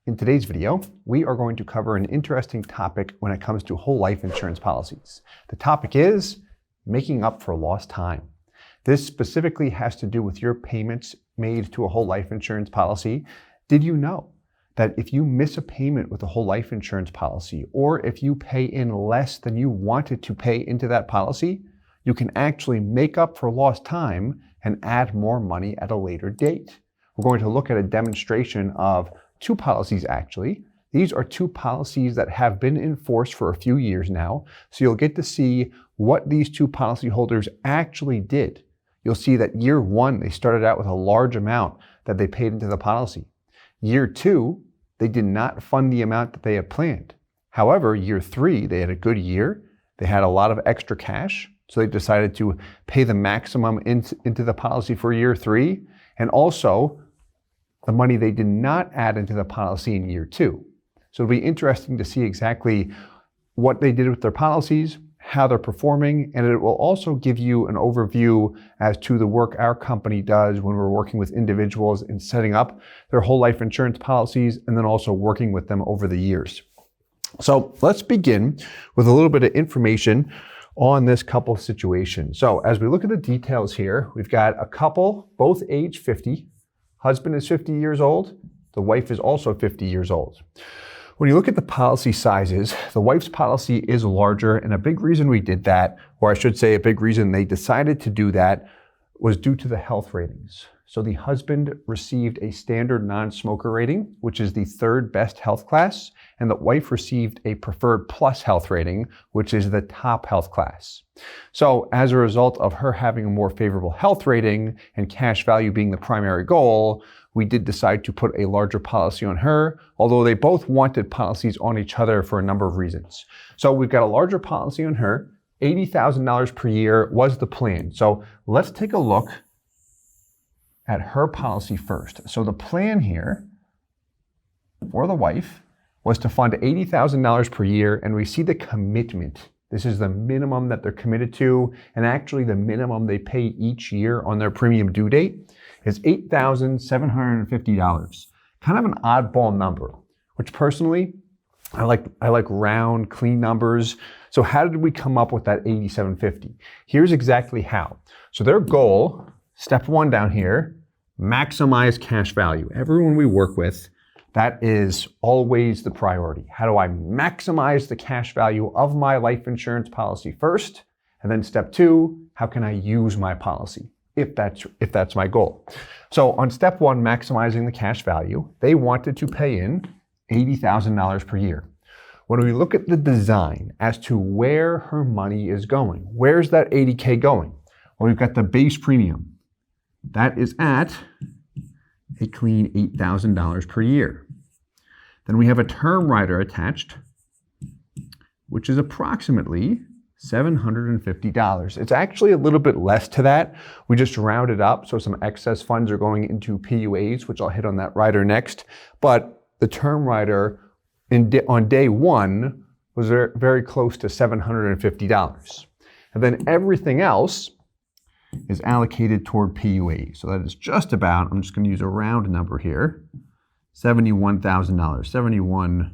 In today's video, we are going to cover an interesting topic when it comes to whole life insurance policies. The topic is making up for lost time. This specifically has to do with your payments made to a whole life insurance policy. Did you know that if you miss a payment with a whole life insurance policy, or if you pay in less than you wanted to pay into that policy, you can actually make up for lost time and add more money at a later date? We're going to look at a demonstration of two policies actually. These are two policies that have been in force for a few years now, so you'll get to see what these two policyholders actually did. You'll see that year one, they started out with a large amount that they paid into the policy. Year two, they did not fund the amount that they had planned. However, year three, they had a good year. They had a lot of extra cash, so they decided to pay the maximum into the policy for year three, and also the money they did not add into the policy in year two. So it'll be interesting to see exactly what they did with their policies, how they're performing, and it will also give you an overview as to the work our company does when we're working with individuals in setting up their whole life insurance policies and then also working with them over the years. So let's begin with a little bit of information on this couple situation. So as we look at the details here, we've got a couple, both age 50. Husband is 50 years old. The wife is also 50 years old. When you look at the policy sizes, the wife's policy is larger, and a big reason we did that, or I should say a big reason they decided to do that, was due to the health ratings. So the husband received a standard non-smoker rating, which is the third best health class, and the wife received a preferred plus health rating, which is the top health class. So as a result of her having a more favorable health rating and cash value being the primary goal, we did decide to put a larger policy on her, although they both wanted policies on each other for a number of reasons. So we've got a larger policy on her. $80,000 per year was the plan. So let's take a look at her policy first. So the plan here for the wife was to fund $80,000 per year, and we see the commitment. This is the minimum that they're committed to, and actually the minimum they pay each year on their premium due date is $8,750. Kind of an oddball number, which personally, I like round, clean numbers. So how did we come up with that $8,750? Here's exactly how. So their goal, step one down here, maximize cash value. Everyone we work with, that is always the priority. How do I maximize the cash value of my life insurance policy first? And then step two, how can I use my policy if that's my goal? So on step one, maximizing the cash value, they wanted to pay in $80,000 per year. When we look at the design as to where her money is going, where's that $80K going? Well, we've got the base premium. That is at a clean $8,000 per year. Then we have a term rider attached, which is approximately $750. It's actually a little bit less to that. We just rounded up, so some excess funds are going into PUAs, which I'll hit on that rider next. But the term rider on day one was very close to $750. And then everything else is allocated toward PUA. So that is just about, I'm just going to use a round number here, $71,000,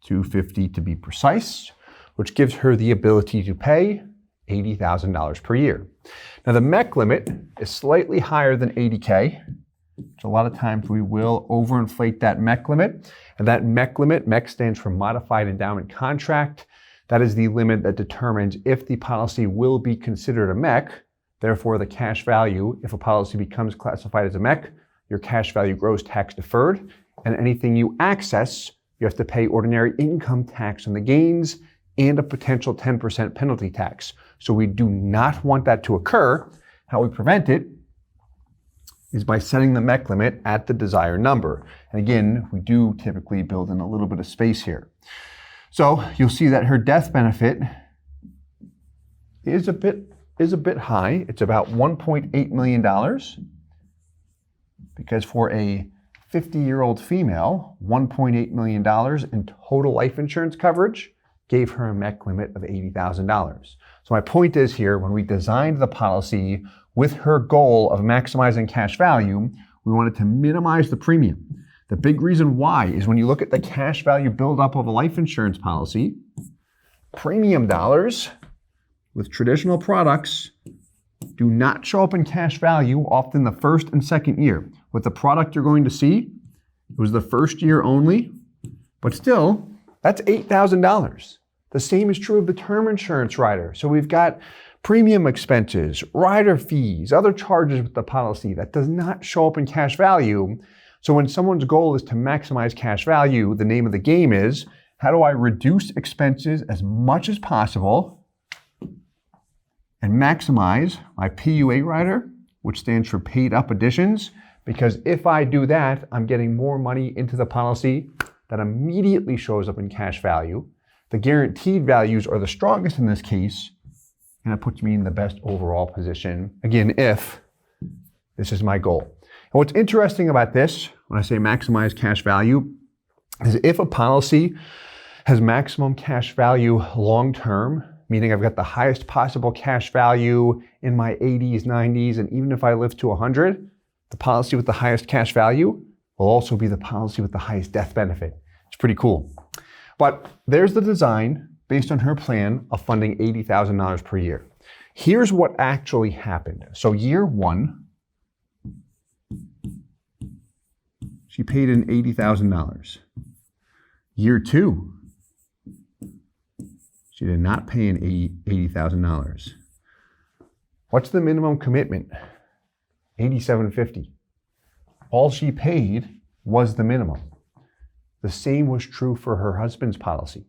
$71,250 to be precise, which gives her the ability to pay $80,000 per year. Now the MEC limit is slightly higher than $80K, which a lot of times we will overinflate that MEC limit. And that MEC limit, MEC stands for Modified Endowment Contract. That is the limit that determines if the policy will be considered a MEC. Therefore, the cash value, if a policy becomes classified as a MEC, your cash value grows tax deferred, and anything you access, you have to pay ordinary income tax on the gains and a potential 10% penalty tax. So we do not want that to occur. How we prevent it is by setting the MEC limit at the desired number. And again, we do typically build in a little bit of space here. So you'll see that her death benefit is a bit high. It's about $1.8 million, because for a 50-year-old female, $1.8 million in total life insurance coverage gave her a MEC limit of $80,000. So my point is here, when we designed the policy with her goal of maximizing cash value, we wanted to minimize the premium. The big reason why is when you look at the cash value buildup of a life insurance policy, premium dollars with traditional products do not show up in cash value often the first and second year. With the product you're going to see, it was the first year only, but still, that's $8,000. The same is true of the term insurance rider. So we've got premium expenses, rider fees, other charges with the policy that does not show up in cash value. So when someone's goal is to maximize cash value, the name of the game is, how do I reduce expenses as much as possible and maximize my PUA rider, which stands for paid up additions? Because if I do that, I'm getting more money into the policy that immediately shows up in cash value. The guaranteed values are the strongest in this case, and it puts me in the best overall position, again, if this is my goal. And what's interesting about this, when I say maximize cash value, is if a policy has maximum cash value long-term, meaning I've got the highest possible cash value in my 80s, 90s, and even if I live to 100, the policy with the highest cash value will also be the policy with the highest death benefit. It's pretty cool. But there's the design based on her plan of funding $80,000 per year. Here's what actually happened. So year one, she paid in $80,000. Year two, she did not pay in $80,000. What's the minimum commitment? $87.50. All she paid was the minimum. The same was true for her husband's policy.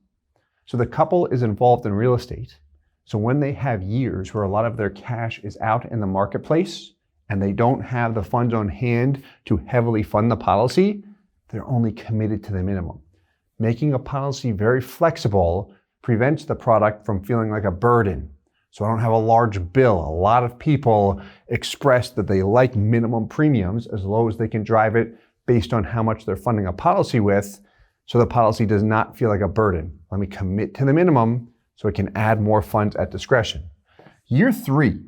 So the couple is involved in real estate. So when they have years where a lot of their cash is out in the marketplace and they don't have the funds on hand to heavily fund the policy, they're only committed to the minimum. Making a policy very flexible prevents the product from feeling like a burden. So I don't have a large bill. A lot of people express that they like minimum premiums as low as they can drive it based on how much they're funding a policy with, so the policy does not feel like a burden. Let me commit to the minimum so it can add more funds at discretion. Year three,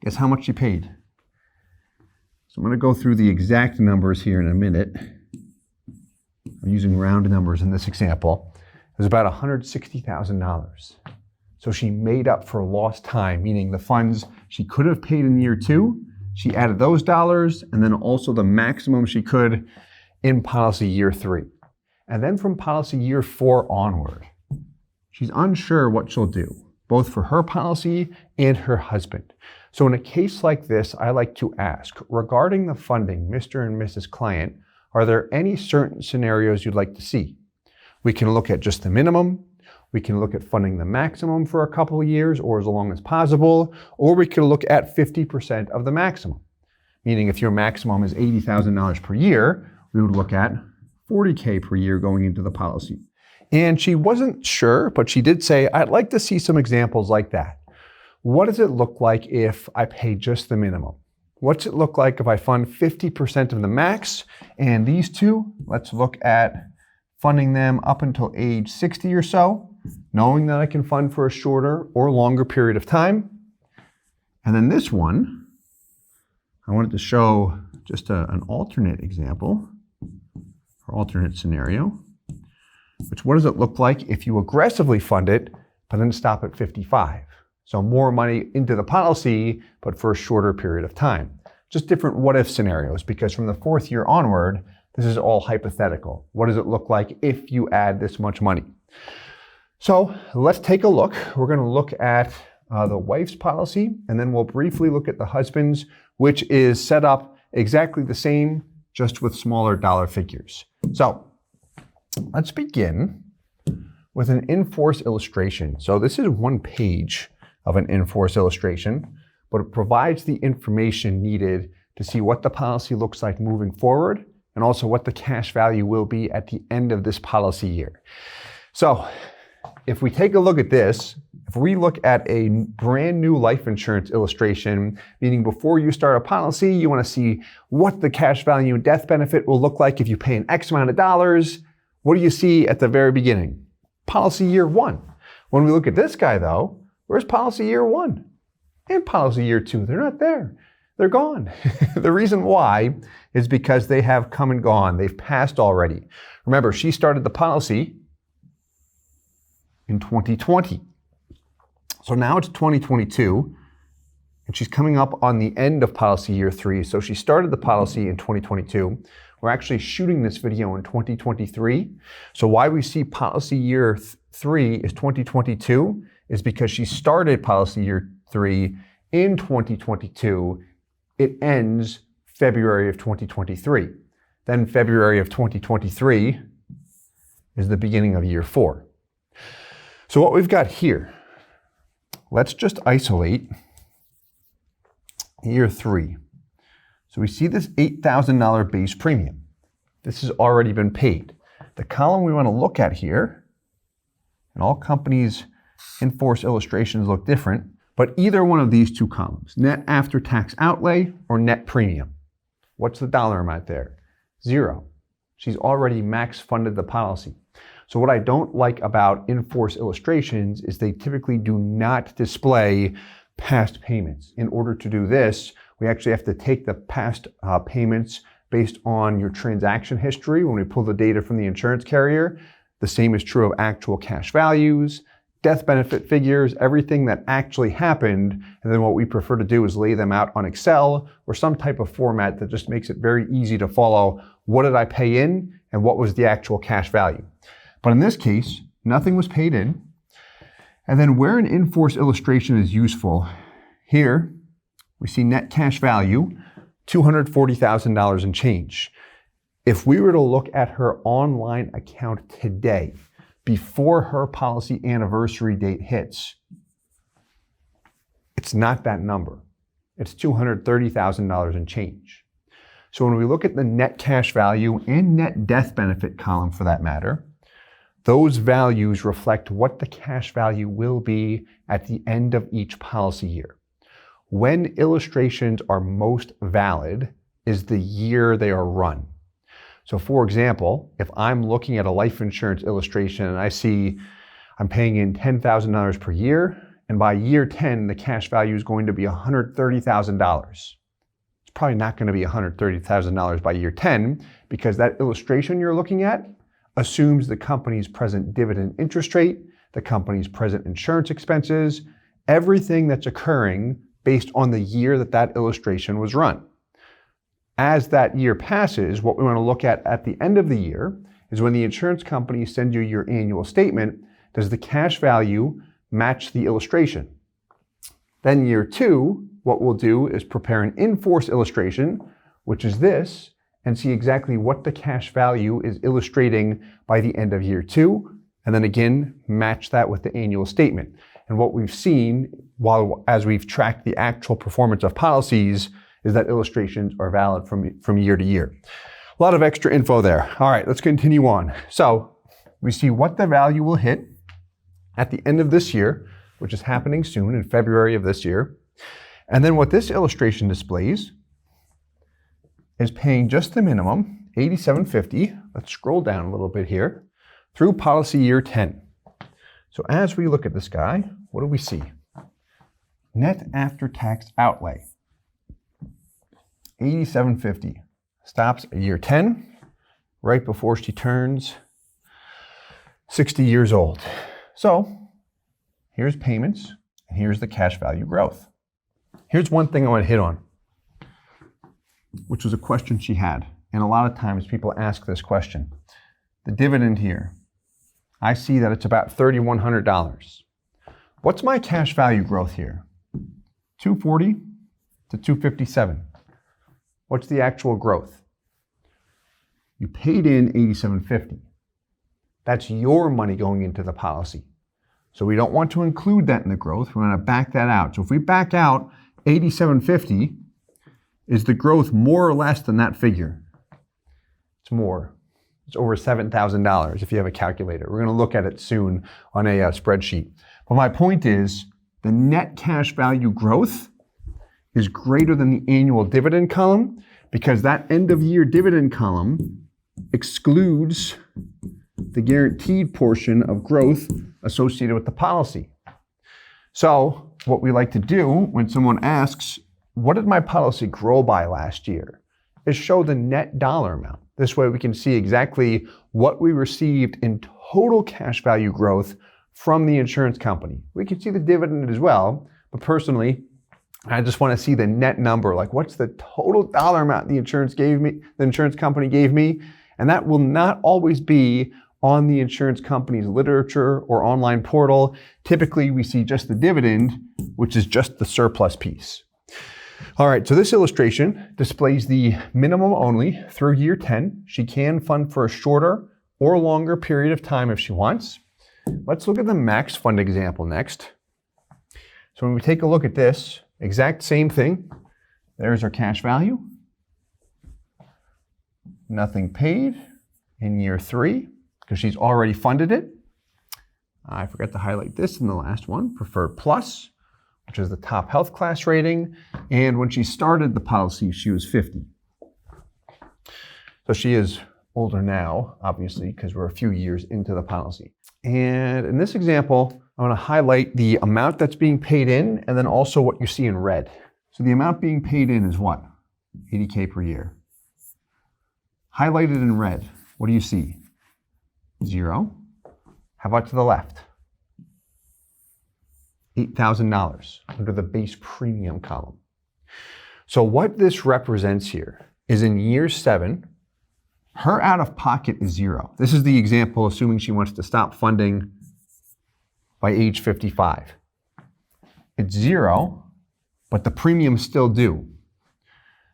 guess how much she paid? So I'm going to go through the exact numbers here in a minute. I'm using round numbers in this example. It was about $160,000. So she made up for lost time, meaning the funds she could have paid in year two, she added those dollars, and then also the maximum she could in policy year three. And then from policy year four onward, she's unsure what she'll do, both for her policy and her husband. So in a case like this, I like to ask, regarding the funding, Mr. and Mrs. Client, are there any certain scenarios you'd like to see? We can look at just the minimum. We can look at funding the maximum for a couple of years or as long as possible, or we can look at 50% of the maximum. Meaning if your maximum is $80,000 per year, we would look at $40K per year going into the policy. And she wasn't sure, but she did say, I'd like to see some examples like that. What does it look like if I pay just the minimum? What's it look like if I fund 50% of the max? And these two, let's look at funding them up until age 60 or so, knowing that I can fund for a shorter or longer period of time. And then this one, I wanted to show just an alternate example, or alternate scenario, which what does it look like if you aggressively fund it, but then stop at 55? So more money into the policy, but for a shorter period of time. Just different what-if scenarios, because from the fourth year onward, this is all hypothetical. What does it look like if you add this much money? So let's take a look. We're going to look at the wife's policy, and then we'll briefly look at the husband's, which is set up exactly the same, just with smaller dollar figures. So let's begin with an in-force illustration. So this is one page of an in-force illustration, but it provides the information needed to see what the policy looks like moving forward, and also what the cash value will be at the end of this policy year. So if we take a look at this, if we look at a brand new life insurance illustration, meaning before you start a policy, you want to see what the cash value and death benefit will look like if you pay an X amount of dollars. What do you see at the very beginning? Policy year one. When we look at this guy though, where's policy year one? And policy year two, they're not there. they're gone. The reason why is because they have come and gone. They've passed already. Remember, she started the policy in 2020. So now it's 2022, and she's coming up on the end of policy year 3. So she started the policy in 2022. We're actually shooting this video in 2023. So why we see policy year 3 is 2022 is because she started policy year 3 in 2022. It ends February of 2023. Then February of 2023 is the beginning of year 4. So what we've got here, let's just isolate year 3. So we see this $8,000 base premium. This has already been paid. The column we want to look at here, and all companies' in-force illustrations look different, but either one of these two columns, net after-tax outlay or net premium. What's the dollar amount there? 0. She's already max funded the policy. So what I don't like about in-force illustrations is they typically do not display past payments. In order to do this, we actually have to take the past payments based on your transaction history when we pull the data from the insurance carrier. The same is true of actual cash values, death benefit figures, everything that actually happened. And then what we prefer to do is lay them out on Excel or some type of format that just makes it very easy to follow what did I pay in and what was the actual cash value. But in this case, nothing was paid in. And then where an in-force illustration is useful, here we see net cash value, $240,000 and change. If we were to look at her online account today, before her policy anniversary date hits, it's not that number. It's $230,000 and change. So when we look at the net cash value and net death benefit column for that matter, those values reflect what the cash value will be at the end of each policy year. When illustrations are most valid is the year they are run. So for example, if I'm looking at a life insurance illustration and I see I'm paying in $10,000 per year, and by year 10, the cash value is going to be $130,000. It's probably not going to be $130,000 by year 10 because that illustration you're looking at assumes the company's present dividend interest rate, the company's present insurance expenses, everything that's occurring based on the year that that illustration was run. As that year passes, what we want to look at the end of the year is when the insurance company sends you your annual statement, does the cash value match the illustration? Then year 2, what we'll do is prepare an in-force illustration, which is this, and see exactly what the cash value is illustrating by the end of year 2, and then again, match that with the annual statement. And what we've seen, as we've tracked the actual performance of policies, is that illustrations are valid from year to year. A lot of extra info there. All right, let's continue on. So we see what the value will hit at the end of this year, which is happening soon in February of this year. And then what this illustration displays is paying just the minimum, $87.50. Let's scroll down a little bit here, through policy year 10. So as we look at this guy, what do we see? Net after-tax outlay, $87.50. Stops at year 10, right before she turns 60 years old. So here's payments, and here's the cash value growth. Here's one thing I want to hit on, which was a question she had. And a lot of times people ask this question. The dividend here, I see that it's about $3,100. What's my cash value growth here? 240 to 257. What's the actual growth? You paid in $87.50. That's your money going into the policy. So we don't want to include that in the growth. We're going to back that out. So if we back out $87.50, is the growth more or less than that figure? It's more. It's over $7,000 if you have a calculator. We're going to look at it soon on a spreadsheet. But my point is, the net cash value growth is greater than the annual dividend column because that end of year dividend column excludes the guaranteed portion of growth associated with the policy. So what we like to do when someone asks, what did my policy grow by last year, is show the net dollar amount. This way we can see exactly what we received in total cash value growth from the insurance company. We can see the dividend as well, but personally, I just want to see the net number, like what's the total dollar amount the insurance company gave me, and that will not always be on the insurance company's literature or online portal. Typically, we see just the dividend, which is just the surplus piece. All right, so this illustration displays the minimum only through year 10. She can fund for a shorter or longer period of time if she wants. Let's look at the max fund example next. So when we take a look at this, exact same thing. There's our cash value. Nothing paid in year 3 because she's already funded it. I forgot to highlight this in the last one, Preferred Plus, which is the top health class rating. And when she started the policy, she was 50. So she is older now, obviously, because we're a few years into the policy. And in this example, I want to highlight the amount that's being paid in and then also what you see in red. So the amount being paid in is what? $80K per year. Highlighted in red, what do you see? 0. How about to the left? $8,000 under the base premium column. So what this represents here is in year 7, her out-of-pocket is 0. This is the example assuming she wants to stop funding by age 55. It's 0, but the premium's still due.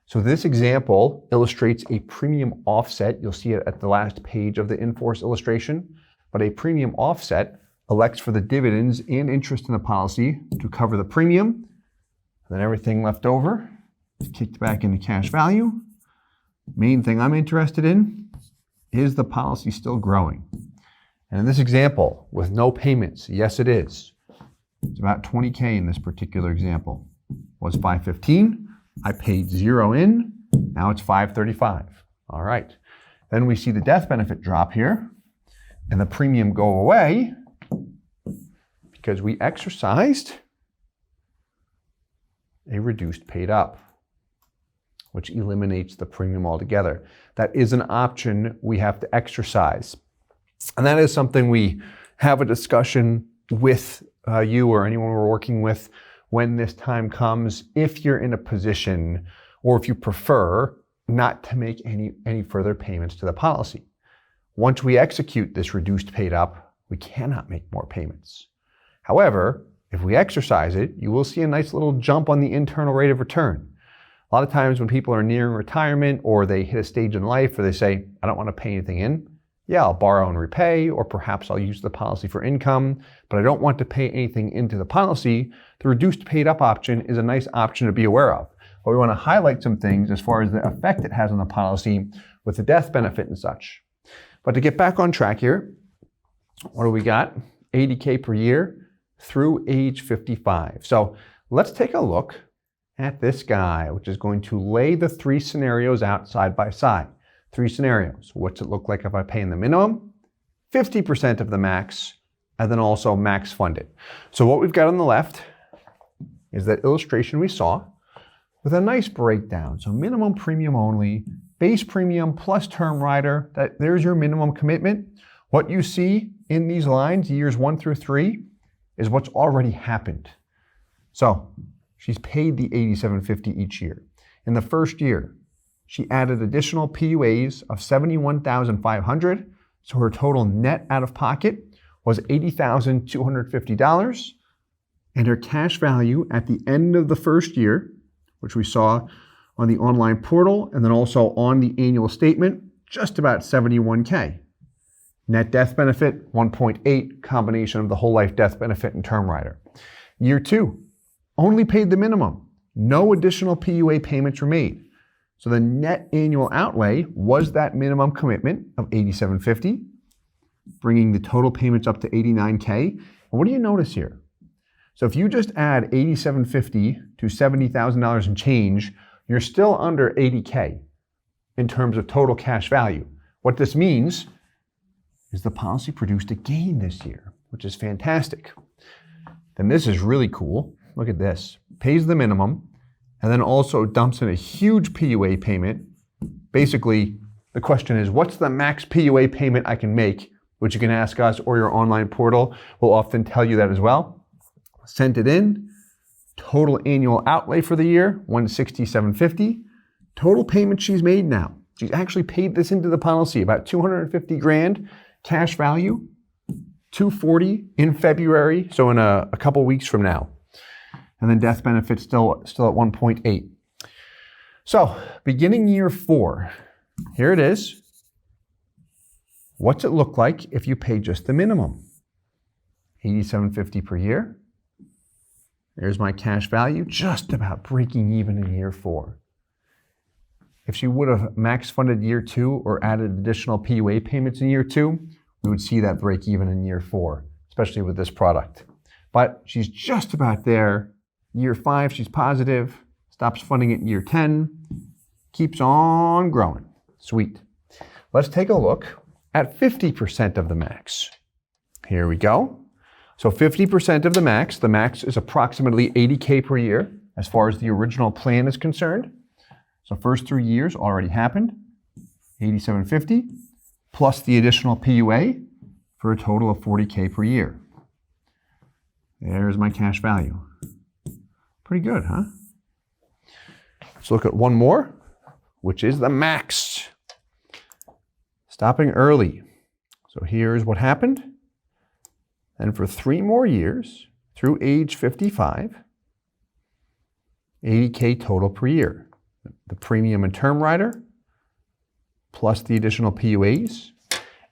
So this example illustrates a premium offset. You'll see it at the last page of the in-force illustration, but a premium offset elects for the dividends and interest in the policy to cover the premium. And then everything left over is kicked back into cash value. Main thing I'm interested in is the policy still growing. And in this example, with no payments, yes it is. It's about 20K in this particular example. Was 515, I paid 0 in, now it's 535. All right. Then we see the death benefit drop here and the premium go away because we exercised a reduced paid up, which eliminates the premium altogether. That is an option we have to exercise. And that is something we have a discussion with you or anyone we're working with when this time comes, if you're in a position or if you prefer not to make any further payments to the policy. Once we execute this reduced paid up, we cannot make more payments. However, if we exercise it, you will see a nice little jump on the internal rate of return. A lot of times when people are nearing retirement or they hit a stage in life where they say, I don't want to pay anything in, yeah, I'll borrow and repay, or perhaps I'll use the policy for income, but I don't want to pay anything into the policy. The reduced paid up option is a nice option to be aware of. But we want to highlight some things as far as the effect it has on the policy with the death benefit and such. But to get back on track here, what do we got? 80K per year through age 55. So let's take a look at this guy, which is going to lay the 3 scenarios out side by side. 3 scenarios. What's it look like if I pay in the minimum, 50% of the max, and then also max funded? So what we've got on the left is that illustration we saw with a nice breakdown. So minimum premium only, base premium plus term rider, there's your minimum commitment. What you see in these lines, years 1 through 3, is what's already happened. So she's paid the $87.50 each year. In the first year, she added additional PUAs of $71,500, so her total net out of pocket was $80,250, and her cash value at the end of the first year, which we saw on the online portal and then also on the annual statement, just about $71K. Net death benefit, 1.8, combination of the whole life death benefit and term rider. Year 2, only paid the minimum. No additional PUA payments were made. So the net annual outlay was that minimum commitment of $87.50, bringing the total payments up to $89K. And what do you notice here? So if you just add $87.50 to $70,000 and change, you're still under $80K in terms of total cash value. What this means is the policy produced a gain this year, which is fantastic. Then this is really cool. Look at this. Pays the minimum, and then also dumps in a huge PUA payment. Basically, the question is, what's the max PUA payment I can make? Which you can ask us, or your online portal will often tell you that as well. Sent it in. Total annual outlay for the year, $167.50. Total payment she's made now. She's actually paid this into the policy, about $250,000 cash value, $240 in February, so in a couple weeks from now. And then death benefit still at 1.8. So beginning year 4, here it is. What's it look like if you pay just the minimum? $87.50 per year. There's my cash value, just about breaking even in year 4. If she would have max funded year 2 or added additional PUA payments in year 2, we would see that break even in year 4, especially with this product. But she's just about there. Year 5, she's positive, stops funding it in year 10, keeps on growing. Sweet. Let's take a look at 50% of the max. Here we go. So 50% of the max is approximately $80K per year as far as the original plan is concerned. So first 3 years already happened, $87.50, plus the additional PUA for a total of $40K per year. There's my cash value. Pretty good, huh? Let's look at one more, which is the max. Stopping early. So here's what happened. And for 3 more years, through age 55, $80K total per year. The premium and term rider, plus the additional PUAs.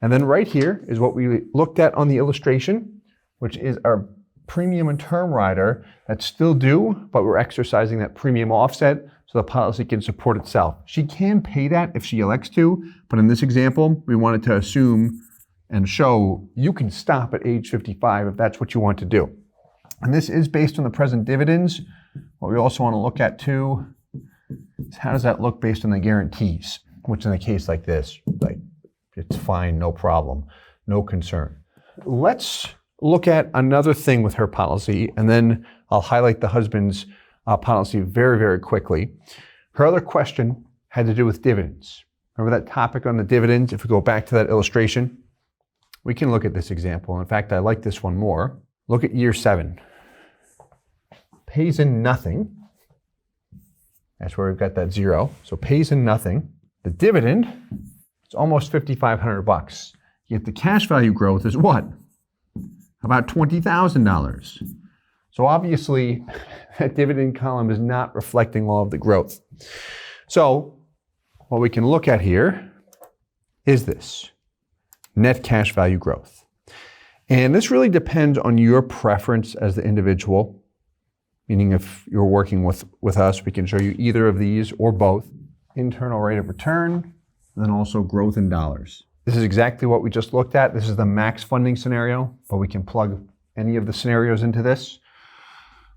And then right here is what we looked at on the illustration, which is our premium and term rider that's still due, but we're exercising that premium offset so the policy can support itself. She can pay that if she elects to, but in this example, we wanted to assume and show you can stop at age 55 if that's what you want to do. And this is based on the present dividends. What we also want to look at too is how does that look based on the guarantees, which in a case like this, like it's fine, no problem, no concern. Let's look at another thing with her policy, and then I'll highlight the husband's policy very, very quickly. Her other question had to do with dividends. Remember that topic on the dividends? If we go back to that illustration, we can look at this example. In fact, I like this one more. Look at year 7. Pays in nothing. That's where we've got that 0. So pays in nothing. The dividend, it's almost $5,500. Yet the cash value growth is what? About $20,000. So obviously, that dividend column is not reflecting all of the growth. So what we can look at here is this. Net cash value growth. And this really depends on your preference as the individual, meaning if you're working with us, we can show you either of these or both. Internal rate of return, and then also growth in dollars. This is exactly what we just looked at. This is the max funding scenario, but we can plug any of the scenarios into this.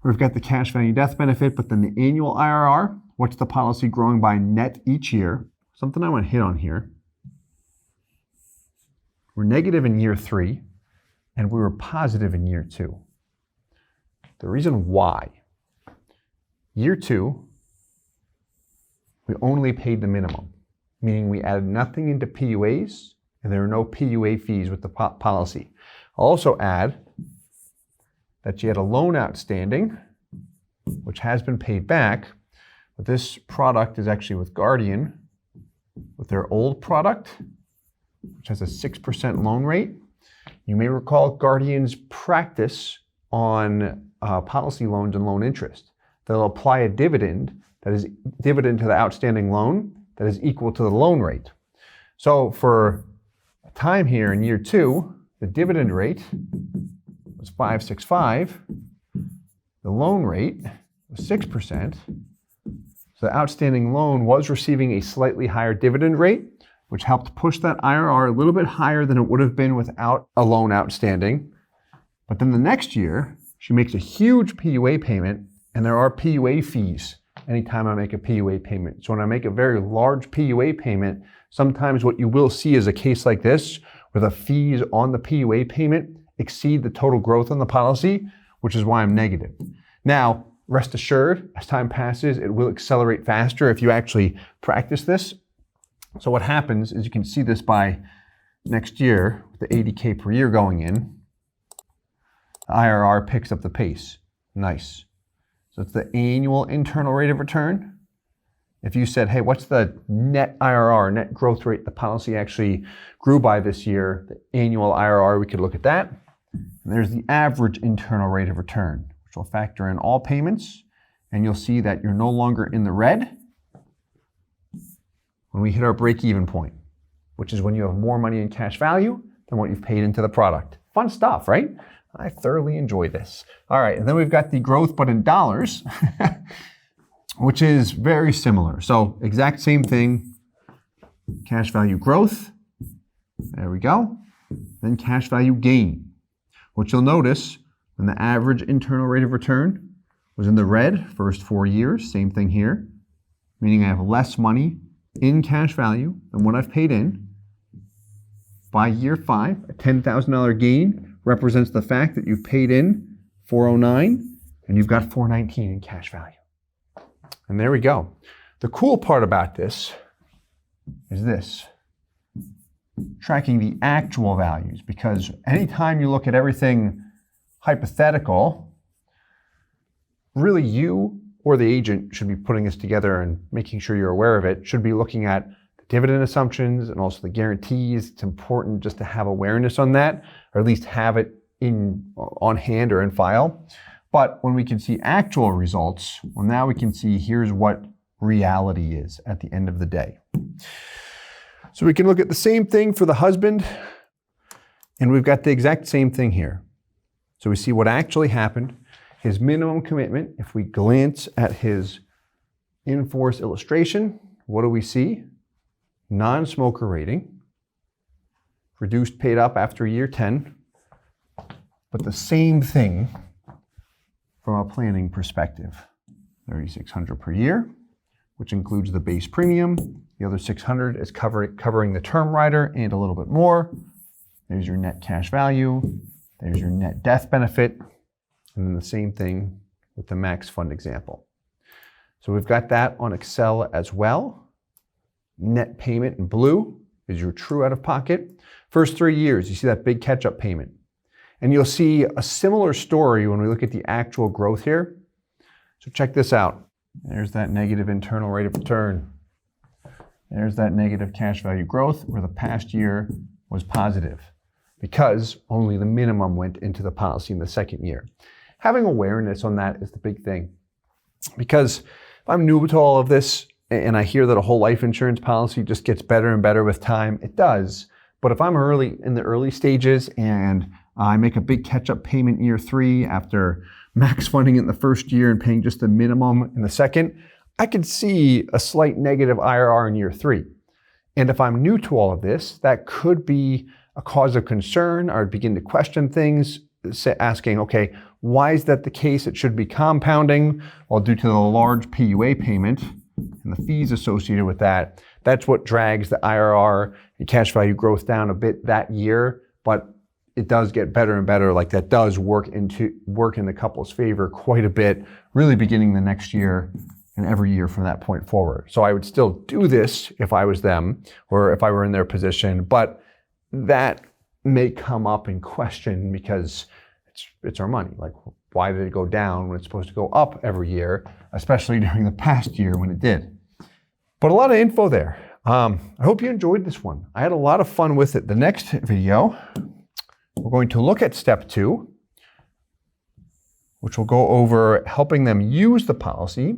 We've got the cash value death benefit, but then the annual IRR, what's the policy growing by net each year? Something I want to hit on here. We're negative in year 3, and we were positive in year 2. The reason why, year 2, we only paid the minimum, meaning we added nothing into PUAs, and there are no PUA fees with the policy. I'll also add that she had a loan outstanding, which has been paid back, but this product is actually with Guardian, with their old product, which has a 6% loan rate. You may recall Guardian's practice on policy loans and loan interest. They'll apply a dividend that is dividend to the outstanding loan that is equal to the loan rate. So for a time here in year 2, the dividend rate was 5.65. The loan rate was 6%. So the outstanding loan was receiving a slightly higher dividend rate, which helped push that IRR a little bit higher than it would have been without a loan outstanding. But then the next year, she makes a huge PUA payment, and there are PUA fees anytime I make a PUA payment. So when I make a very large PUA payment, sometimes what you will see is a case like this, where the fees on the PUA payment exceed the total growth on the policy, which is why I'm negative. Now, rest assured, as time passes, it will accelerate faster if you actually practice this. So what happens is you can see this by next year, with the 80K per year going in, the IRR picks up the pace. Nice. So it's the annual internal rate of return. If you said, hey, what's the net IRR, net growth rate the policy actually grew by this year, the annual IRR, we could look at that. And there's the average internal rate of return, which will factor in all payments. And you'll see that you're no longer in the red when we hit our break-even point, which is when you have more money in cash value than what you've paid into the product. Fun stuff, right? I thoroughly enjoy this. All right, and then we've got the growth, but in dollars, which is very similar. So exact same thing, cash value growth, there we go. Then cash value gain, which you'll notice when the average internal rate of return was in the red first 4 years, same thing here, meaning I have less money in cash value than what I've paid in. By year 5, a $10,000 gain represents the fact that you've paid in $409 and you've got $419 in cash value. And there we go. The cool part about this is this, tracking the actual values, because anytime you look at everything hypothetical, really you or the agent should be putting this together and making sure you're aware of it, should be looking at the dividend assumptions and also the guarantees. It's important just to have awareness on that, or at least have it on hand or in file. But when we can see actual results, well, now we can see here's what reality is at the end of the day. So we can look at the same thing for the husband, and we've got the exact same thing here. So we see what actually happened, his minimum commitment. If we glance at his in-force illustration, what do we see? Non-smoker rating, reduced paid up after year 10, but the same thing from a planning perspective. $3,600 per year, which includes the base premium. The other $600 is covering the term rider and a little bit more. There's your net cash value. There's your net death benefit. And then the same thing with the max fund example. So we've got that on Excel as well. Net payment in blue is your true out-of-pocket. First 3 years, you see that big catch-up payment. And you'll see a similar story when we look at the actual growth here. So check this out. There's that negative internal rate of return. There's that negative cash value growth where the past year was positive because only the minimum went into the policy in the second year. Having awareness on that is the big thing. Because if I'm new to all of this and I hear that a whole life insurance policy just gets better and better with time, it does. But if I'm in the early stages and I make a big catch-up payment in year 3 after max funding it in the first year and paying just the minimum in the second, I could see a slight negative IRR in year 3. And if I'm new to all of this, that could be a cause of concern. I would begin to question things, asking, okay, why is that the case? It should be compounding. Well, due to the large PUA payment and the fees associated with that, that's what drags the IRR and cash value growth down a bit that year. But it does get better and better. Like that does work in the couple's favor quite a bit, really beginning the next year and every year from that point forward. So I would still do this if I was them or if I were in their position, but that may come up in question because it's our money. Like, why did it go down when it's supposed to go up every year, especially during the past year when it did? But a lot of info there. I hope you enjoyed this one. I had a lot of fun with it. The next video, we're going to look at step 2, which will go over helping them use the policy.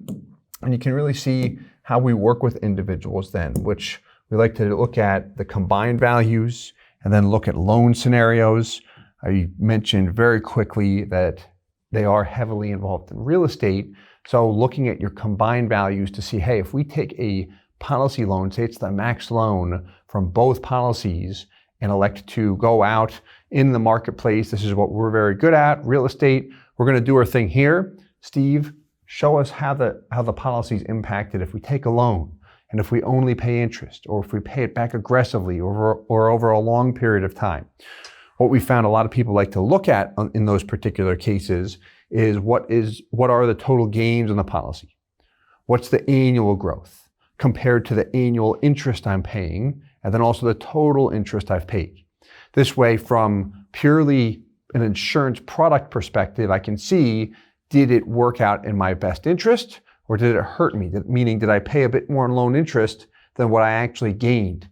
And you can really see how we work with individuals then, which we like to look at the combined values and then look at loan scenarios. I mentioned very quickly that they are heavily involved in real estate. So looking at your combined values to see, hey, if we take a policy loan, say it's the max loan from both policies, and elect to go out in the marketplace, this is what we're very good at, real estate. We're going to do our thing here. Steve, show us how the policy is impacted if we take a loan and if we only pay interest or if we pay it back aggressively or over a long period of time. What we found a lot of people like to look at in those particular cases is what are the total gains on the policy? What's the annual growth compared to the annual interest I'm paying, and then also the total interest I've paid. This way, from purely an insurance product perspective, I can see, did it work out in my best interest, or did it hurt me? Meaning, did I pay a bit more in loan interest than what I actually gained?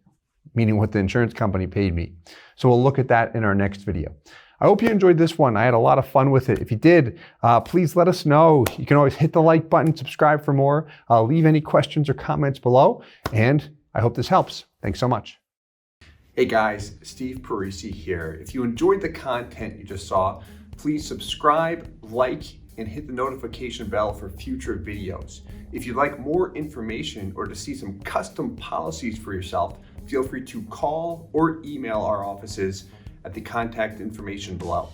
Meaning what the insurance company paid me. So we'll look at that in our next video. I hope you enjoyed this one. I had a lot of fun with it. If you did, please let us know. You can always hit the like button, subscribe for more, leave any questions or comments below, and I hope this helps. Thanks so much. Hey guys, Steve Parisi here. If you enjoyed the content you just saw, please subscribe, like, and hit the notification bell for future videos. If you'd like more information or to see some custom policies for yourself, feel free to call or email our offices at the contact information below.